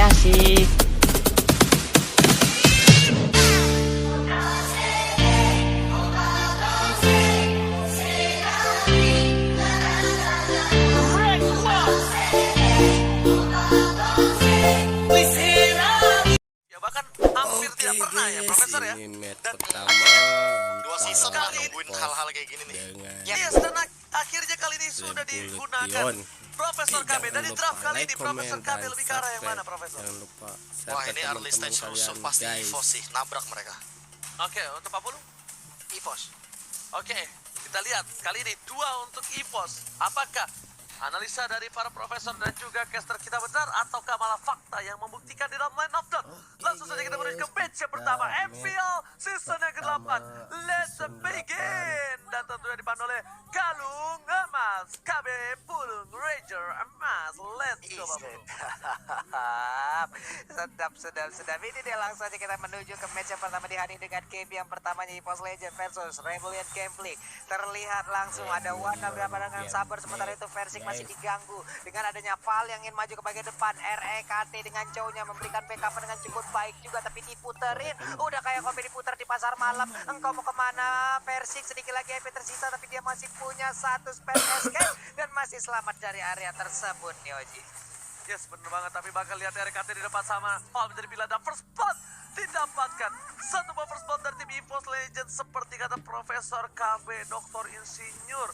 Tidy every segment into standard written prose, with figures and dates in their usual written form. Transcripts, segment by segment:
asik. Ya bahkan hampir tidak pernah ya Profesor ya. Ini match Dan pertama Dua season lah nungguin hal-hal kayak gini nih. yes, dan akhirnya kali ini sudah digunakan Profesor KB. Dan di draft kali ini Profesor KB lebih ke arah yang mana Profesor? Jangan lupa Wah ini early stage rusuh pasti EVOS sih, nabrak mereka. Oke, untuk 40 EVOS. Oke, kita lihat kali ini 2 untuk EVOS. Apakah analisa dari para profesor dan juga caster kita benar ataukah malah fakta yang membuktikan di dalam line of dot? Langsung saja kita menuju ke match yang pertama MPL season yang ke-8. Let's begin. Dan tentunya dipandu oleh Galung Emas, KB Pulung Ranger Emas. Let's go Babulu. Sedap. Ini dia langsung aja kita menuju ke match yang pertama di hari dengan game yang pertamanya EVOS Legend versus Rebellion Gameplay. Terlihat langsung ada Wana berapa dengan sabar, sementara itu Versik masih diganggu dengan adanya Val yang ingin maju ke bagian depan. REKT dengan cowoknya memberikan backup dengan cukup baik juga, tapi diputerin. Udah kayak kopi diputer di pasar malam. Engkau mau kemana? Versik sedikit lagi HP tersisa, tapi dia masih punya satu spell escape dan masih selamat dari area tersebut nih Oji. Yes, bener banget. Tapi bakal lihat RKT di depan sama Val menjadi pilihan dan first blood didapatkan. Satu buah first blood dari tim EVOS Legend seperti kata Profesor KB, Doktor Insinyur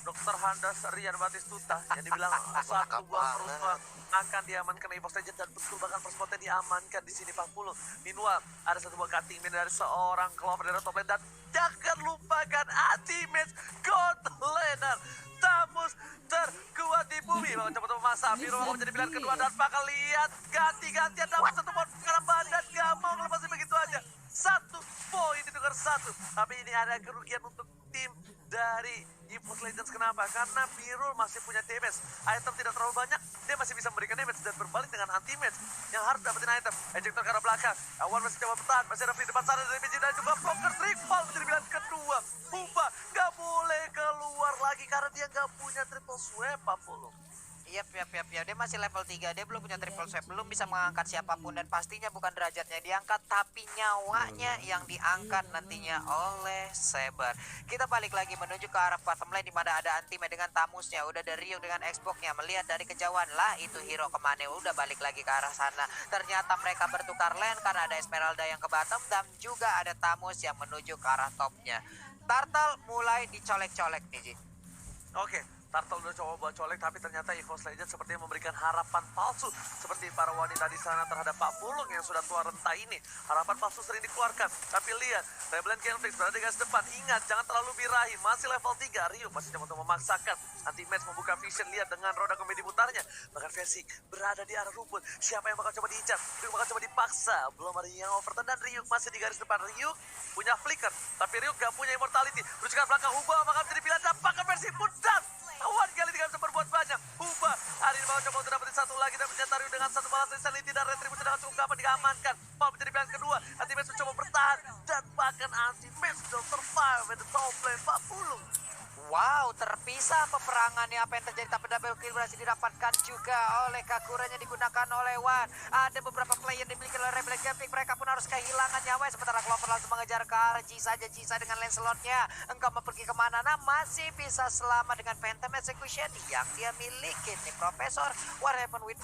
Dr. Handas Rian Batistuta yang dibilang satu buah first blood akan diamankan EVOS Legend, dan betul bahkan first bloodnya diamankan di sini 40. Meanwhile, ada satu buah cutting man dari seorang Clover dari top lane, dan jangan lupakan anti-match God laner Tamus terkuat di bumi. Mau coba masa Biru mau menjadi pilihan kedua, dan bakal lihat ganti-gantian dapat satu poin karena badan gak mau lepasin begitu aja. 1 poin ditukar 1, tapi ini ada kerugian untuk tim dari EVOS Legends. Kenapa? Karena Birul masih punya damage. Item tidak terlalu banyak, dia masih bisa memberikan damage, dan berbalik dengan anti-match yang harus dapetin item. Ejector ke arah belakang, Awan masih coba bertahan, masih ada free depan sana dari PJ dan juga Blocker Triple menjadi pilihan kedua. Buba gak boleh keluar lagi karena dia gak punya triple swipe 40. Iya, dia masih level 3, dia belum punya triple swipe, belum bisa mengangkat siapapun, dan pastinya bukan derajatnya diangkat, tapi nyawanya yang diangkat nantinya oleh Saber. Kita balik lagi menuju ke arah bottom lane, di mana ada Antime dengan Tamusnya, udah dari Ryuk dengan Xbox-nya, melihat dari kejauhan lah itu hero kemana, udah balik lagi ke arah sana. Ternyata mereka bertukar lane karena ada Esmeralda yang ke bottom, dan juga ada Tamus yang menuju ke arah topnya. Turtle mulai dicolek-colek nih Ji. Oke, Turtle udah coba buat colek, tapi ternyata EVOS Legends sepertinya memberikan harapan palsu seperti para wanita di sana terhadap Pak Pulung yang sudah tua renta ini. Harapan palsu sering dikeluarkan, tapi lihat Rebellion Gameplay berada di garis depan. Ingat, jangan terlalu birahi, masih level 3. Ryuk masih coba untuk memaksakan. Anti-match membuka vision, lihat dengan roda komedi putarnya. Bahkan Versik berada di arah rumput. Siapa yang bakal coba diincar? Ryuk bakal coba dipaksa. Belum ada yang overturn, dan Ryuk masih di garis depan. Ryuk punya flicker, tapi Ryuk gak punya immortality. Berusaha ke belakang, Huba bakal menjadi pilihan, dan bahkan Versik pun dan Wan kali ini gak bisa berbuat banyak. Huba hari ini bakal coba untuk dapetin satu lagi, dan ternyata Ryuk dengan satu balas insanity dan retribusi dengan cukup gampang diamankan. Paul menjadi pilihan kedua. Anti-match mencoba bertahan, dan bahkan anti-match sudah survive at the top lane 40. Wow, terpisah peperangannya. Apa yang terjadi, tapi double kill berhasil didapatkan juga oleh Kakuranya, digunakan oleh Wan. Ada beberapa player dimiliki oleh Rebellion Gameplay, mereka pun harus kehilangan nyawa. Sementara Clover langsung mengejar ke arah Jisa dengan Lancelot-nya. Engkau mau pergi kemana? Nah, masih bisa selamat dengan Phantom Execution yang dia miliki nih Profesor. What happened with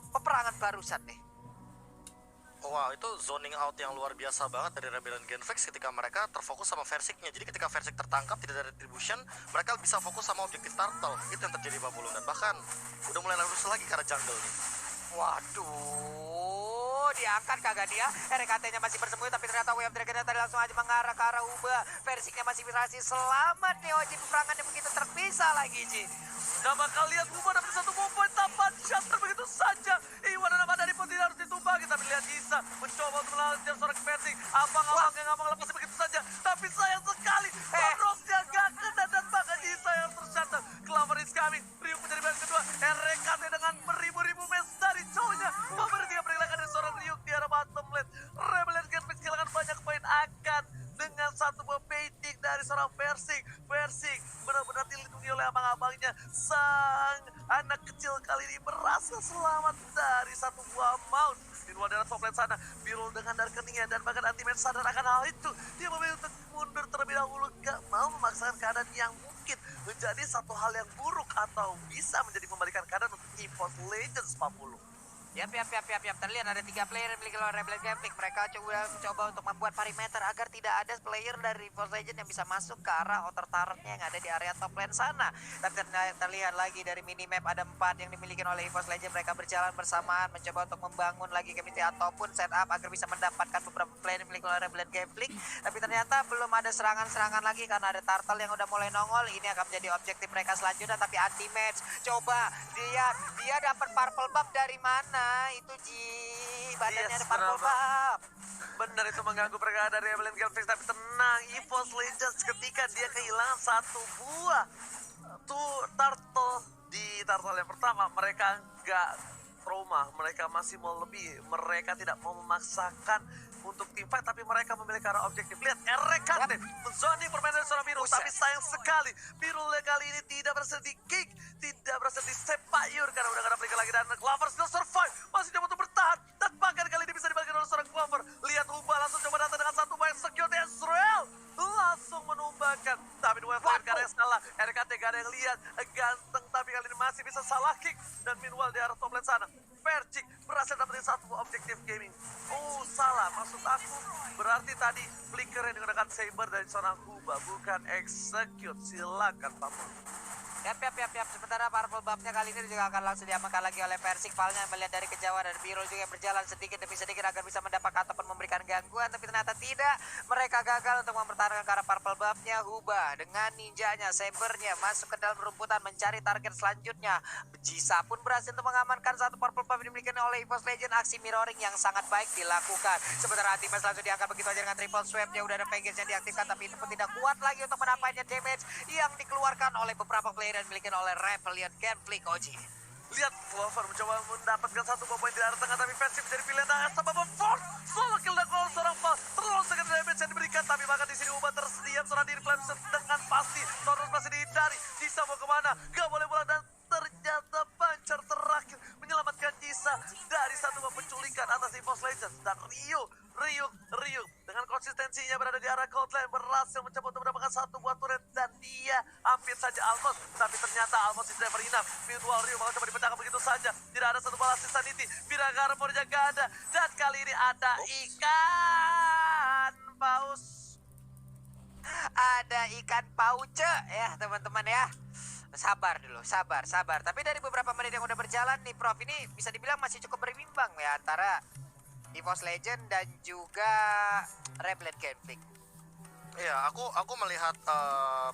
peperangan barusan nih? Wah itu zoning out yang luar biasa banget dari Rebellion Genvex ketika mereka terfokus sama Versiknya. Jadi ketika Versik tertangkap tidak ada retribution, mereka bisa fokus sama objektif Turtle. Itu yang terjadi Pak Pulung, dan bahkan udah mulai lurus lagi ke arah jungle nih. Waduh, diangkat kagak dia? RKT-nya masih bersembunyi, tapi ternyata Wave Dragon tadi langsung aja mengarah ke arah Uba. Versiknya masih berhasil selamat nih Oji. Peperangannya begitu terpisah lagi Ji. Nah bakal lihat Uba dapat satu poin tanpa shutter begitu saja. Iwan dan dari pun tidak harus ditumbang. Kita melihat Jisa mencoba untuk melawan seorang Versik. Abang-abang yang ngomong lepas begitu saja. Tapi sayang sekali, Rosnya gak kena, dan bahkan Jisa yang tershutter. Clover is coming. Ryuk menjadi bagian kedua. RKT dengan beribu-ribu match dari cowoknya. Clover tiga peringatan dari seorang Ryuk di arah bottom lane. Rebellion Gameplay kehilangan banyak poin akan dengan satu buah baiting dari seorang Versik. Versik benar-benar dilindungi oleh abang-abangnya. Sang anak kecil kali ini berasa selamat dari satu buah mount. Di luar daerah top lane sana, Birul dengan darah keningnya dan bahkan anti-match sadar akan hal itu. Dia memilih untuk mundur terlebih dahulu, gak mau memaksakan keadaan yang mungkin menjadi satu hal yang buruk atau bisa menjadi membalikan keadaan untuk EVOS Legends 40. Yap. Terlihat ada 3 player yang memiliki Rebellion Gambling. Mereka coba untuk membuat perimeter agar tidak ada player dari EVOS Legends yang bisa masuk ke arah outer turret yang ada di area top lane sana. Tapi terlihat lagi dari minimap ada 4 yang dimiliki oleh EVOS Legends. Mereka berjalan bersamaan mencoba untuk membangun lagi chemistry ataupun setup agar bisa mendapatkan beberapa player yang dimiliki oleh Rebellion Gambling. Tapi ternyata belum ada serangan-serangan lagi karena ada Turtle yang udah mulai nongol. Ini akan menjadi objektif mereka selanjutnya. Tapi anti-match coba dia dapat purple buff dari mana? Itu badannya ada purple buff. Benar, itu mengganggu pergerakan dari Rebellion Gambling. Tapi tenang, EVOS Legends ketika dia kehilangan satu buah turtle di turtle yang pertama, mereka nggak trauma, mereka masih mau lebih, mereka tidak mau memaksakan untuk tim fight, tapi mereka memilih ke arah objektif. Lihat RKT menzoning permainan seorang Biru, tapi sayang sekali Biru kali ini tidak berhasil di kick, tidak berhasil di sepayur karena udah gak ada berikan lagi, dan Clover still survive, masih coba untuk bertahan, dan bahkan kali ini bisa dibalikin oleh seorang Clover. Lihat Uba langsung coba datang dengan satu buah execute Ezreal, langsung menumbangkan, tapi dua fire karena yang salah. RKT gak ada yang lihat, ganteng tapi kali ini masih bisa salah kick, dan meanwhile di arah top lane sana Percik berhasil dapetin satu objektif gaming. Oh salah, maksud aku berarti tadi flicker yang digunakan Saber dari seorang Huba, bukan execute. Silakan Pak. Yap. Sementara purple buff-nya kali ini juga akan langsung diamankan lagi oleh Persik. Falnya melihat dari kejauhan, dan Biro juga yang berjalan sedikit demi sedikit agar bisa mendapatkan ataupun memberikan gangguan. Tapi ternyata tidak. Mereka gagal untuk mempertahankan ke arah purple buff-nya. Huba dengan ninjanya, Sabernya masuk ke dalam rumputan mencari target selanjutnya. Jisa pun berhasil untuk mengamankan satu purple buff yang dimiliki oleh EVOS Legends. Aksi mirroring yang sangat baik dilakukan. Sementara anti-match langsung diangkat begitu aja dengan triple swap-nya. Udah ada package yang diaktifkan, tapi itu pun tidak kuat lagi untuk mendapatkan damage yang dikeluarkan oleh beberapa player dan dimiliki oleh Rebellion Gambling. Oji, lihat Clover mencoba mendapatkan satu buah poin di arah tengah, tapi Persib jadi pilihan dengan sebab force solo kill dan gol seorang Fal. Terlalu sekali damage yang diberikan, tapi bahkan di sini Uba tersedia seorang diri Clemson dengan pasti. Torres masih dihindari, Jisa mau kemana? Gak boleh bola, dan ternyata Pancar terakhir menyelamatkan Jisa dari satu buah penculikan atas EVOS Legends. Dan Rio dengan konsistensinya berada di arah Coldline berhasil mencoba untuk mendapatkan satu buah turret, dan dia hampir saja almost, tapi ternyata almost is never enough. Meanwhile Rio bakal coba dipecahkan begitu saja, tidak ada satu balas sanity, Biragar Morja gak ada, dan kali ini ada ikan paus. ada ikan pauce ya teman-teman ya. Sabar dulu, sabar. Tapi dari beberapa menit yang udah berjalan nih Prof, ini bisa dibilang masih cukup berimbang ya antara EVOS Legends dan juga Rebellion Gambling. Iya, aku melihat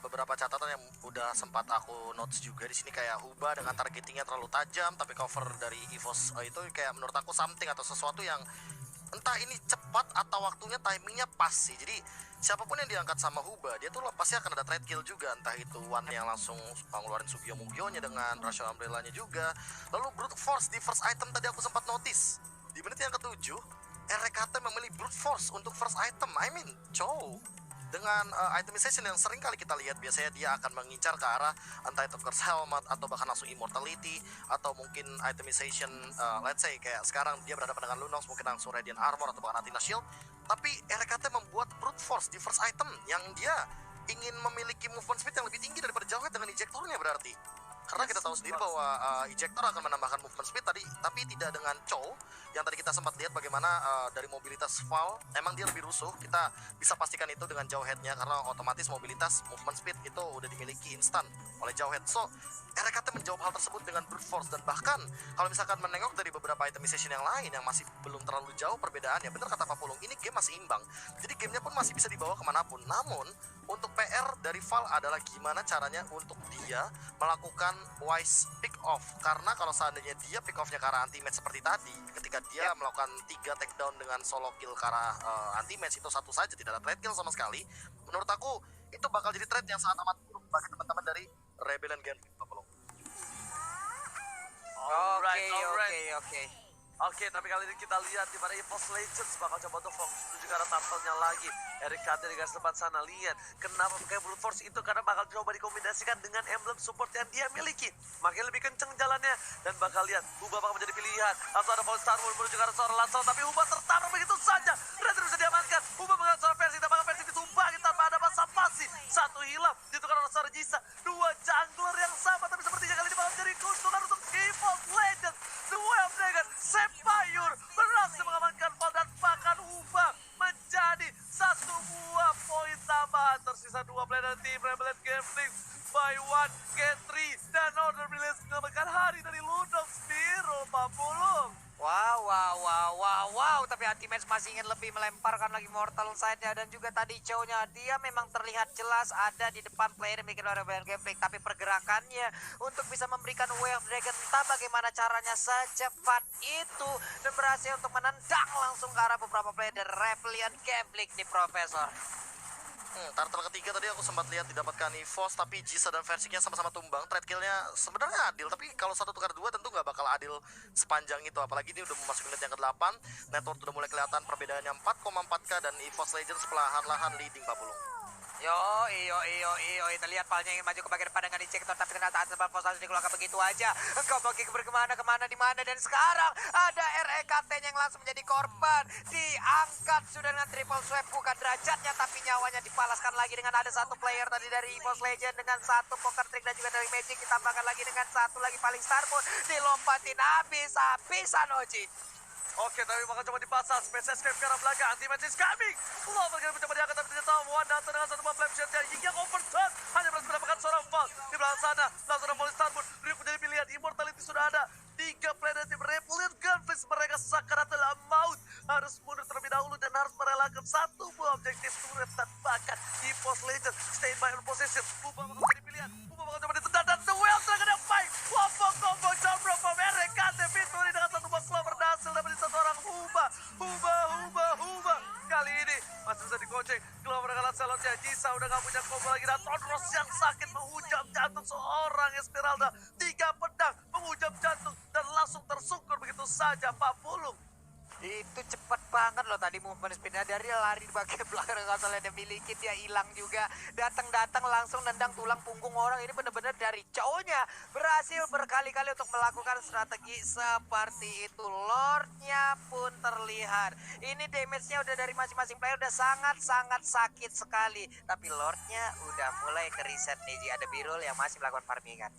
beberapa catatan yang udah sempat aku notes juga di sini, kayak Huba dengan targetingnya terlalu tajam, tapi cover dari EVOS itu kayak menurut aku something atau sesuatu yang entah ini cepat atau waktunya timingnya pas sih. Jadi siapapun yang diangkat sama Huba, dia tuh pasti akan ada trade kill juga, entah itu One yang langsung ngeluarin Sugio Mugionya dengan Rush Umbrella-nya juga. Lalu Brute Force di first item tadi aku sempat notice. Di menit yang ke-7, RKT memilih Brute Force untuk first item. I mean, dengan itemization yang sering kali kita lihat, biasanya dia akan mengincar ke arah entah itu Curse Helmet atau bahkan langsung Immortality, atau mungkin itemization let's say kayak sekarang dia berhadapan dengan Lunox, mungkin langsung Radiant Armor atau bahkan Athena Shield. Tapi RKT membuat Brute Force di first item yang dia ingin memiliki movement speed yang lebih tinggi daripada Jawhead dengan ejectornya berarti. Karena kita tahu sendiri bahwa ejector akan menambahkan movement speed tadi, tapi tidak dengan Chow yang tadi kita sempat lihat bagaimana dari mobilitas Val emang dia lebih rusuh. Kita bisa pastikan itu dengan Jawheadnya, karena otomatis mobilitas movement speed itu udah dimiliki instan oleh Jawhead. So RKT menjawab hal tersebut dengan Brute Force, dan bahkan kalau misalkan menengok dari beberapa itemization yang lain yang masih belum terlalu jauh perbedaannya, bener kata Pak Pulung, ini game masih imbang, jadi gamenya pun masih bisa dibawa kemanapun. Namun untuk PR dari Val adalah gimana caranya untuk dia melakukan wise pick off, karena kalau seandainya dia pick offnya ke arah anti-match seperti tadi, ketika dia melakukan 3 takedown dengan solo kill ke arah anti-match, itu satu saja tidak ada trade kill sama sekali. Menurut aku itu bakal jadi trade yang sangat amat buruk bagi teman-teman dari Rebellion Gambling, Pak Pulung. Oke. Oke, tapi kali ini kita lihat di mana EVOS Legends bakal coba untuk fokus menuju ke arah turtle-nya lagi. Eric Carter di garis depan sana, lihat kenapa pakai Brute Force itu, karena bakal coba dikombinasikan dengan emblem support yang dia miliki. Makin lebih kenceng jalannya, dan bakal lihat Huba bakal menjadi pilihan. Atau ada Polestar menuju ke arah seorang Lancel, tapi Huba tertarik begitu saja. Red bisa diamankan, Huba mengenai seorang versi, dan bakal versi ditumpangi tanpa ada basa-basi. Satu hilang, ditukar oleh seorang Jisa. Dua jungler yang sama, tapi sepertinya kali ini bakal menjadi keuntungan untuk EVOS Legends. The Wave Dragon Sepayur berhasil mengamankan ball dan bahkan Huba menjadi satu buah poin tambahan. Tersisa dua player dari tim Rebellion Gambling. By one, get three, dan Order Release mengamankan hari dari Ludok Spiro, Pak Pulung. Wow. Tapi Anti-Match masih ingin lebih melemparkan lagi Mortal Side-nya. Dan juga tadi Chow-nya, dia memang terlihat jelas ada di depan player yang bikin Rebellion Gameplay. Tapi pergerakannya untuk bisa memberikan Wave Dragon, entah bagaimana caranya secepat itu. Dan berhasil untuk menendang langsung ke arah beberapa player dari Rebellion Gameplay di Profesor. Turtle ketiga tadi aku sempat lihat didapatkan EVOS, tapi Jisa dan Versiknya sama-sama tumbang. Trade kill-nya sebenarnya adil, tapi kalau 1 tukar 2 tentu nggak bakal adil sepanjang itu. Apalagi ini udah memasuki menit yang ke-8, network udah mulai kelihatan perbedaannya 4,4k, dan EVOS Legends perlahan-lahan leading, Pak Pulung. Yo, terlihat palnya ingin maju ke bagian depan dengan injektor, tapi ternyata Ansel Posasi dikeluarkan begitu aja. Engkau pergi kemana, di mana, dan sekarang ada REKT yang langsung menjadi korban. Diangkat sudah dengan triple swipe, bukan derajatnya, tapi nyawanya dibalaskan lagi dengan ada satu player tadi dari EVOS Legend dengan satu poker trick, dan juga dari Magic ditambahkan lagi dengan satu lagi paling Starboard, dilompatin habis-habisan Oji. Oke, tapi bakal coba dipasang. Space Escape ke arah belakang. Anti-Match is coming. Clover kali mencoba diangkat, tapi tidak tahu. One datang dengan satu buah flame shot dari Ying yang overshot. Hanya berhasil mendapatkan seorang fall. Di belakang sana, langsung ada Volley Starboard. Rift menjadi pilihan. Immortality sudah ada. 3 player dari tim Rebellion Gunfish. Mereka sakarat dalam maut. Harus mundur terlebih dahulu dan harus merelakan satu buah objektif turret dan bahkan EVOS Legends stay by on possession. Huba bakal menjadi pilihan. Huba bakal coba ditendang dan The Whale Dragon yang baik. Combo jump from RKT Victory dengan satu buah Clover hasil dapat di satu orang Huba. Kali ini masih bisa digoceng. Clover dengan Lancelotnya. Jisa udah gak punya combo lagi, dan Todros yang sakit menghujam jantung seorang Esmeralda. 3 pedang menghujam jantung dan langsung tersungkur begitu saja, Pak Pulung. Itu cepat banget loh tadi movement speednya, dari lari di bagian belakang konsolnya dia miliki, dia hilang juga, datang langsung nendang tulang punggung orang. Ini benar-benar dari cowoknya berhasil berkali-kali untuk melakukan strategi seperti itu. Lordnya pun terlihat, ini damage-nya udah dari masing-masing player udah sangat sakit sekali, tapi Lordnya udah mulai ke reset nih. Ada Birul yang masih melakukan farmingan.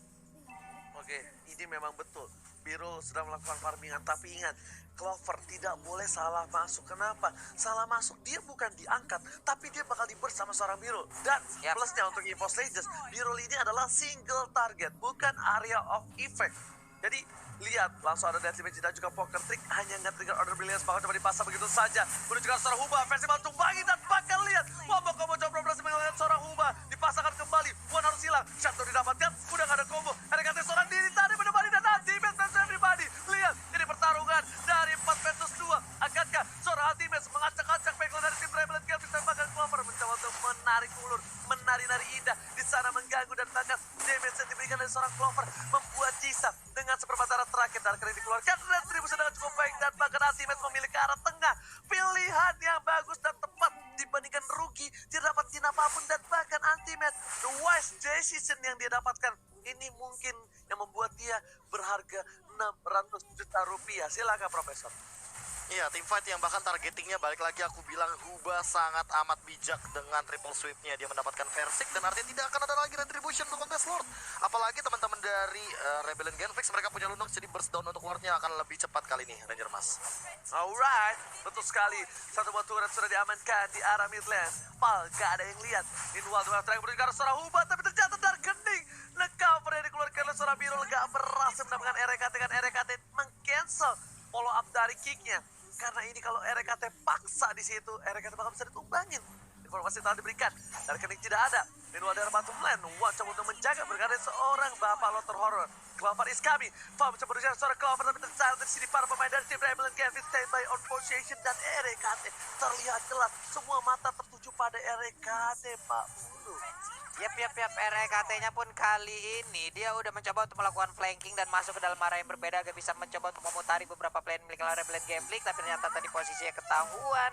Oke, ini memang betul. Birul sedang melakukan farmingan, tapi ingat, Clover tidak boleh salah masuk. Kenapa? Salah masuk, dia bukan diangkat, tapi dia bakal di-burst sama seorang Birul. Dan plusnya untuk EVOS Legends, Birul ini adalah single target, bukan area of effect. Jadi, lihat, langsung ada Death Image dan juga Poker Trick, hanya nge-trigger Order Brilliance, bakal coba dipasang begitu saja. Menuju ke seorang Huba, versi bantu bagi, dan bakal lihat, combo jump berhasil mengalahkan seorang Huba. Dipasangkan kembali, Wan harus hilang, Shadow didapatkan, udah gak ada combo. RKT seorang diri tadi menemani, dan Ultimate versus everybody. Lihat, ini pertarungan dari 4 versus 2. Akankah seorang Ultimate mengacak-acak backline dari tim Rebellion Games, dan bahkan Clover mencoba untuk menarik ulur, menari-nari indah di sana, mengganggu, dan bahkan damage yang diberikan dari seorang Clover membuat Jisa dengan seperempat terakhir, dan kali dikeluarkan retribusi dengan cukup baik, dan bahkan Ultimate memilih ke arah tengah. Pilihan yang bagus dan tepat dibandingkan Rookie, tidak dapatin apapun, dan bahkan Ultimate the wise decision yang dia dapatkan ini mungkin yang membuat dia berharga 600 juta rupiah. Silakan Profesor. Iya, teamfight yang bahkan targetingnya balik lagi aku bilang Huba sangat amat bijak dengan triple sweepnya. Dia mendapatkan Versik dan artinya tidak akan ada lagi retribution untuk Contest Lord. Apalagi teman-teman dari Rebellion Genfix, mereka punya Lunox, jadi burst down untuk Lordnya akan lebih cepat kali ini, Ranger Mas. Alright, betul sekali. Satu buah turret sudah diamankan di arah mid lane. Pal, gak ada yang lihat. Inwald terakhir berikan seorang Huba, tapi ternyata Dark Gening. Nge-cover yang dikeluarkan oleh seorang Birul gak berhasil mendapatkan RKT, kan RKT meng-cancel follow up dari kicknya. Karena ini kalau RKT paksa di situ, RKT bakal bisa ditumbangin. Informasi telah diberikan, Dark Gening tidak ada. Inwald dari bottom lane, Wan coba untuk menjaga berkata seorang bapak Lotter Horror. Clover is coming. Fam mencoba berusaha seorang Clover, tapi tercatat di sini para pemain dari tim Rebellion Games stand by on position, dan RKT terlihat jelas semua mata tertuju pada RKT, Pak Bulu. Yap, REKT-nya pun kali ini dia udah mencoba untuk melakukan flanking dan masuk ke dalam area yang berbeda agar bisa mencoba untuk memutari beberapa plan milik Rebellion Gambling, tapi ternyata tadi posisinya ketahuan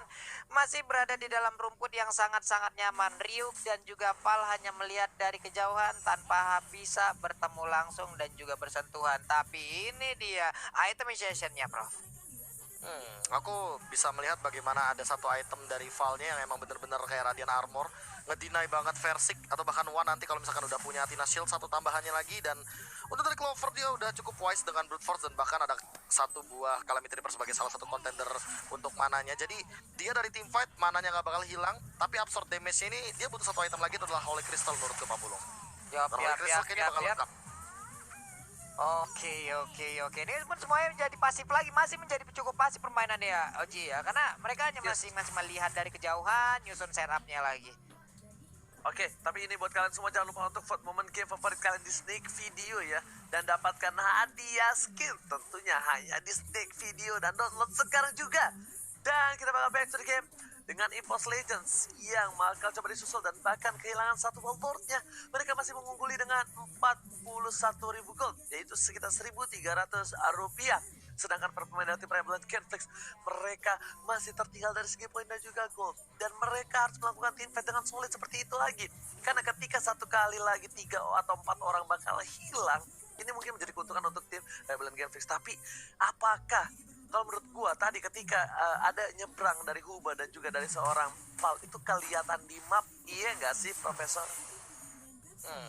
masih berada di dalam rumput yang sangat-sangat nyaman. Ryuk dan juga Pal hanya melihat dari kejauhan tanpa bisa bertemu langsung dan juga bersentuhan. Tapi ini dia itemization-nya, Prof. Aku bisa melihat bagaimana ada satu item dari Val-nya yang emang bener-bener kayak Radiant Armor, ngedeny banget Versik atau bahkan One nanti kalau misalkan udah punya Athena Shield satu tambahannya lagi. Dan untuk dari Clover dia udah cukup wise dengan Brute Force dan bahkan ada satu buah Calamity Reaper sebagai salah satu contender untuk mananya. Jadi dia dari team fight mananya nggak bakal hilang, tapi absorb damage ini dia butuh satu item lagi, itu adalah Holy Crystal menurut Pak Bulung. Holy Crystal kayaknya bakal lengkap. Oke. Ini pun semuanya menjadi pasif lagi, masih menjadi cukup pasif permainannya ya, Oji ya. Karena mereka hanya masih melihat dari kejauhan, nyusun setupnya lagi. Oke, tapi ini buat kalian semua, jangan lupa untuk vote momen game favorit kalian di Snake Video ya. Dan dapatkan hadiah skin tentunya hanya di Snake Video, dan download sekarang juga. Dan kita bakal back to the game dengan EVOS Legends yang bakal coba disusul dan bahkan kehilangan satu Voltornya. Mereka masih mengungguli dengan 41.000 gold, yaitu sekitar 1.300 rupiah. Sedangkan para pemain dari tim Rebellion Genflix, mereka masih tertinggal dari segi poin dan juga gold. Dan mereka harus melakukan team fight dengan sulit seperti itu lagi. Karena ketika satu kali lagi 3 atau 4 orang bakal hilang, ini mungkin menjadi keuntungan untuk tim Rebellion Genflix. Tapi apakah, kalau menurut gua tadi ketika ada nyebrang dari Huba dan juga dari seorang Pal, itu kelihatan di map, iya nggak sih Profesor?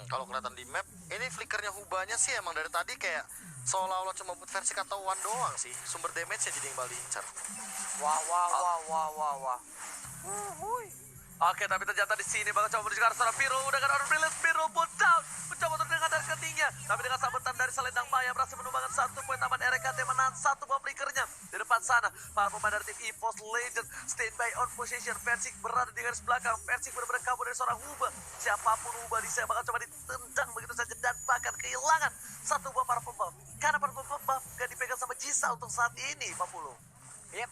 Kalau kelihatan di map, ini flickernya Hubanya sih emang dari tadi kayak seolah-olah cuma buat versi atau One doang sih. Sumber damage-nya jadi yang paling incar. Wah. Oke, tapi ternyata di sini bakal coba menuju ke arah seorang Biru dengan order brilliant. Biru pun down, mencoba untuk dengan dari ketinggian, tapi dengan sabetan dari Selendang Maya berhasil menumbangkan 1 poin taman RKT, menahan 1 bom flickernya. Di depan sana, para pemain dari tim EVOS Legend standby on position. Versik berada di garis belakang. Versik benar-benar kabur dari seorang Huba. Siapapun Huba di sana bakal coba ditendang begitu saja dan bahkan kehilangan 1 buah para pembuff. Karena para pembuff gak dipegang sama Jisa untuk saat ini, Pak Pulu. Yap.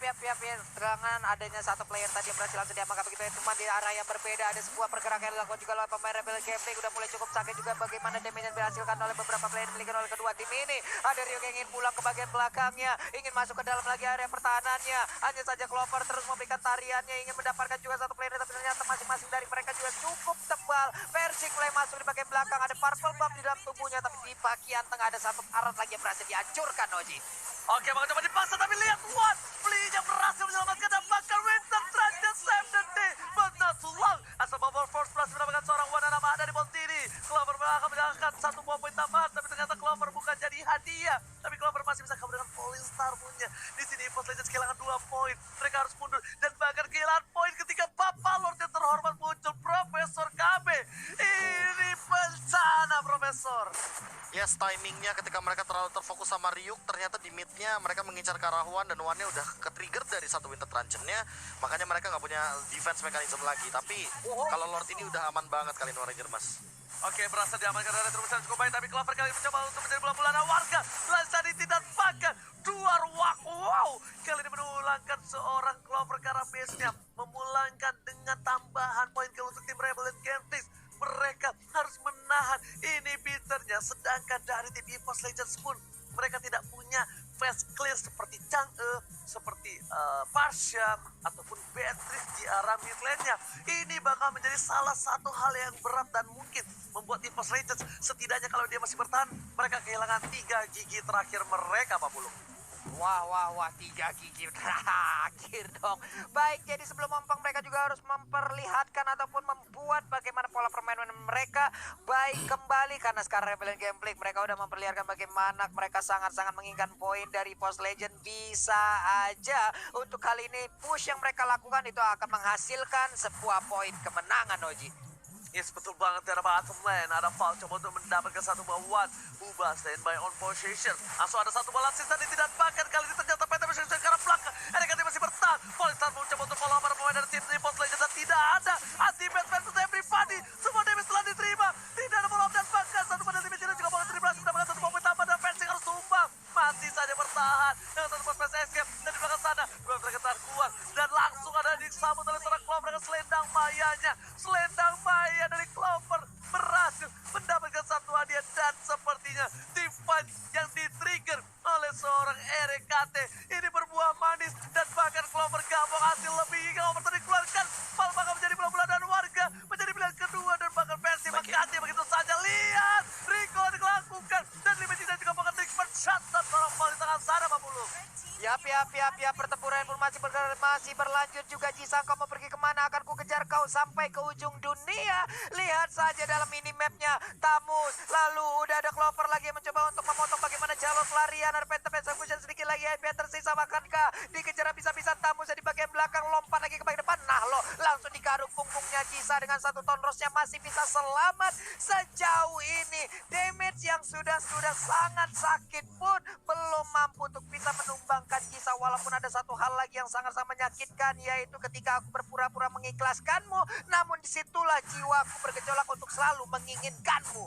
Terangan adanya satu player tadi yang berhasil langsung diamankan begitu ya. Cuma di arah yang berbeda ada sebuah pergerakan yang dilakukan juga oleh pemain Rebellion Gambling. Udah mulai cukup sakit juga bagaimana damage yang dihasilkan oleh beberapa player yang dimiliki oleh kedua tim ini. Ada Ryuk yang ingin pulang ke bagian belakangnya, ingin masuk ke dalam lagi area pertahanannya. Hanya saja Clover terus memberikan tariannya, ingin mendapatkan juga satu player, tapi ternyata masing-masing dari mereka juga cukup tebal. Versik mulai masuk di bagian belakang, ada purple buff di dalam tubuhnya, tapi di bagian tengah ada satu arat lagi yang berhasil dihancurkan, Oji. Oke, bakal coba dipaksa, tapi lihat One Belinya berhasil menyelamatkan dan bakal Winter Transit save the day, but not too long. Asal Bubble Force berhasil mendapatkan seorang One nama ada di Boltini. Clover akan mendapatkan 1 buah poin tambahan, tapi ternyata Clover bukan jadi hadiah. Tapi Clover masih bisa kabur dengan Falling Star punya. Di sini EVOS Legends kehilangan 2 poin. Mereka harus mundur dan bahkan kehilangan poin ketika Bapak Lord yang terhormat muncul, Profesor KB. Ini bencana, Profesor. Yes, timingnya ketika mereka terlalu terfokus sama Ryuk, ternyata di mid-nya mereka mengincar ke arah One, dan One-nya udah ke-trigger dari satu Winter Truncheon-nya, makanya mereka nggak punya defense mechanism lagi. Tapi kalau Lord ini udah aman banget kali ini Ranger, Mas. Oke, berhasil diamankan dari terusan cukup baik, tapi Clover kali ini mencoba untuk menjadi bulan-bulanan warga. Lansani tidak bahkan dua ruang. Wow, kali ini menulangkan seorang Clover ke arah base-nya, memulangkan dengan tambahan poin ke untuk tim Rebellion Genflix. Mereka harus menahan inhibitornya, sedangkan dari tim EVOS Legends pun mereka tidak punya fast clear seperti Chang'e, seperti Pasha, ataupun Beatrice di arah mid lane-nya. Ini bakal menjadi salah satu hal yang berat dan mungkin membuat EVOS Legends setidaknya kalau dia masih bertahan, mereka kehilangan 3 gigi terakhir mereka, Pak Bulung. Wah, 3 gigi terakhir dong. Baik, jadi sebelum mempang mereka juga harus memperlihatkan ataupun membuat bagaimana pola permainan mereka baik kembali. Karena sekarang Rebellion Gambling mereka udah memperlihatkan bagaimana mereka sangat-sangat menginginkan poin dari EVOS Legend. Bisa aja untuk kali ini push yang mereka lakukan itu akan menghasilkan sebuah poin kemenangan, Oji. Yes, betul banget, ada bottom lane, ada Val coba untuk mendapatkan 1 buah One. Huba standby on position. Langsung ada 1 bola sisa dan tidak bahkan kali ini ternyata PT Malaysia ke arah belakang. RKT masih bertahan. Polystar mencoba untuk follow para pemain dari tim EVOS Legends dan tidak ada ultimate versus everybody. Semua damage telah diterima. Tidak ada follow up dan bahkan satu pada tim juga boleh terima mendapatkan 1 poin tambah dan Fencing harus tumbang. Masih saja bertahan dengan 1 poin space escape dan di belakang sana mereka keluar dan langsung ada disambut oleh seorang Clover dengan selendang mayanya. Selendang maya dari Clover Pihak-pihak pertempuran pun masih berlanjut juga. Jisang, kau mau pergi kemana? Akan ku kejar kau sampai ke ujung dunia. Lihat saja dalam minimapnya Tamus. Lalu udah ada Clover lagi yang mencoba untuk memotong bagaimana jalur pelarian. Ada Phantom Execution sedikit lagi yang tersisa. Makankah dikejar bisa-bisa Tamus di bagian belakang, lompat lagi ke bagian depan. Nah lo, langsung digaruk punggungnya Jisa dengan 1 ton rosnya masih bisa selamat sejauh ini. Damage yang sudah sangat sakit pun belum mampu untuk bisa menumbangkan Jisa. Walaupun ada satu hal lagi yang sangat-sangat menyakitkan, yaitu ketika aku berpura-pura mengikhlaskanmu, namun disitulah jiwaku bergejolak untuk selalu menginginkanmu.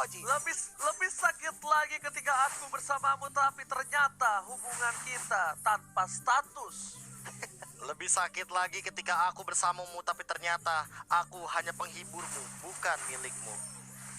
Oji. Lebih sakit lagi ketika aku bersamamu, tapi ternyata hubungan kita tanpa status. Lebih sakit lagi ketika aku bersamamu, tapi ternyata aku hanya penghiburmu, bukan milikmu.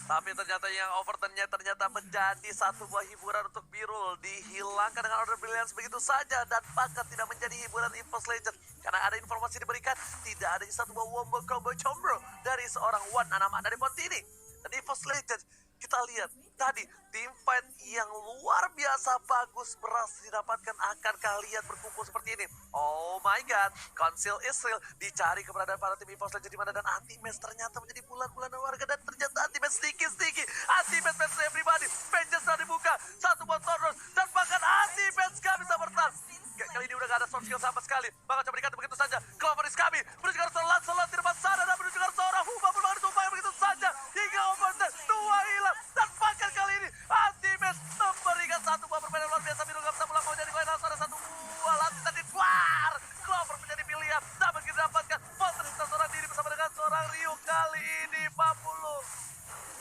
Tapi ternyata yang overturnnya ternyata menjadi satu buah hiburan untuk Birul. Dihilangkan dengan Order Brilliance begitu saja. Dan bahkan tidak menjadi hiburan EVOS Legend. Karena ada informasi diberikan, tidak ada satu buah wombo combo combro dari seorang Wan Anama dari Pontini. Dan EVOS Legend, kita lihat tadi tim fight yang luar biasa bagus berhasil didapatkan. Akankah lihat berkumpul seperti ini? Oh my god, Council Israel dicari keberadaan para tim EVOS Legend di mana, dan Anti-Match ternyata menjadi bulan-bulanan warga, dan ternyata Anti-Match sticky, Anti-Match match everybody, Vengeance telah dibuka, satu buat Tornos, dan bahkan Anti-Match gak bisa bertahan. Kali ini udah gak ada soft skill sama sekali, bahkan coba dikata begitu saja. Clover is coming, menuju ke arah seorang di depan sana, dan menuju ke arah seorang Huma pun ditumpahkan begitu saja, hingga overturn, 2 hilang, dan bahkan kali ini Anti-Match memberikan satu buah permainan luar biasa. Biru gak bisa pulang, mau jadi koin, langsung ada satu buah lantai tadi keluar. Clover menjadi pilihan, dapat kita dapatkan Fortress seorang diri bersama dengan seorang Ryu kali ini, Pak Pulu.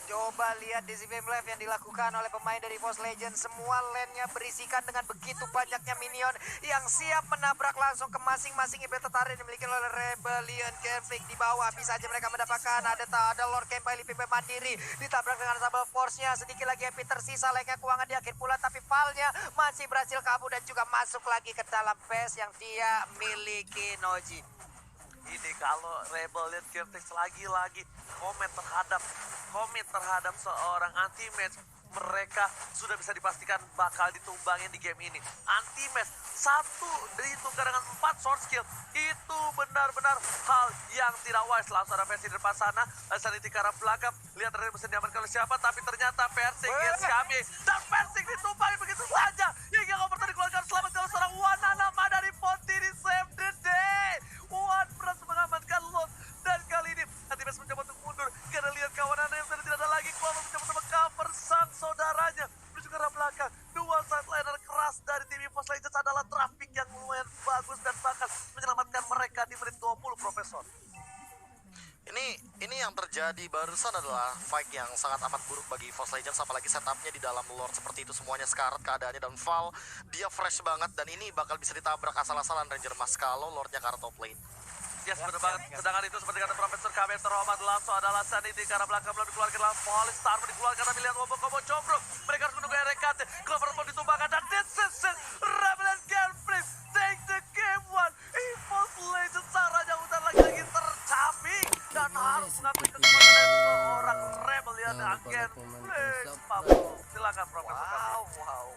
Coba lihat di game live yang dilakukan oleh pemain dari EVOS Legend. Semua lane-nya berisikan dengan begitu banyaknya minion yang siap menabrak langsung ke masing-masing imperator yang dimiliki oleh Rebellion Conflict di bawah. Bisa aja mereka mendapatkan ada Lord Kempai LPP mandiri ditabrak dengan Sable Force-nya. Sedikit lagi Happy tersisa, lane-nya keuangan di akhir bulan, tapi Val-nya masih berhasil kabur dan juga masuk lagi ke dalam base yang dia miliki, Noji. Ini kalau Rebellion Vertex lagi-lagi komit terhadap seorang Anti-Match, mereka sudah bisa dipastikan bakal ditumbangin di game ini. Anti-Match satu ditukar dengan 4 sword skill, itu benar-benar hal yang tidak wise. Langsung ada versi di depan sana, Sanity ke arah belakang, lihat dari mesin diamankan oleh siapa, tapi ternyata Persik is coming, dan Persik ditumpangi begitu saja, hingga overturn dikeluarkan selamat kalau seorang Wananama dari Pontini save the day. Wan berhasil mengamankan Lot, dan kali ini Anti-Match mencoba untuk mundur karena lihat kawanannya yang sudah tidak ada lagi. Clover mencoba untuk cover sang saudaranya menuju ke arah belakang. Dua sideliner keras dari tim EVOS Legends adalah traffic yang lumayan bagus dan bahkan menyelamatkan mereka di menit 20, Profesor. Ini yang terjadi barusan adalah fight yang sangat amat buruk bagi EVOS Legends, apalagi setupnya di dalam Lord seperti itu semuanya sekarat keadaannya, dan Val dia fresh banget, dan ini bakal bisa ditabrak asal-asalan Ranger Mas kalau Lordnya ke arah top lane. Yes, benar banget. Sedangkan itu seperti kata Profesor KB terhormat langsung adalah Sanity ke arah belakang, belum dikeluarkan dalam Polystar, dikeluarkan tapi lihat wombo-combo combro. Mereka harus menunggu RKT, Clover pun ditumbangkan, dan this is it. Rebellion Conflict take the game one. EVOS Legends caranya udah lagi tercapek dan harus mengambil kekuatan dari seorang Rebellion Conflict. Silakan Profesor. Wow.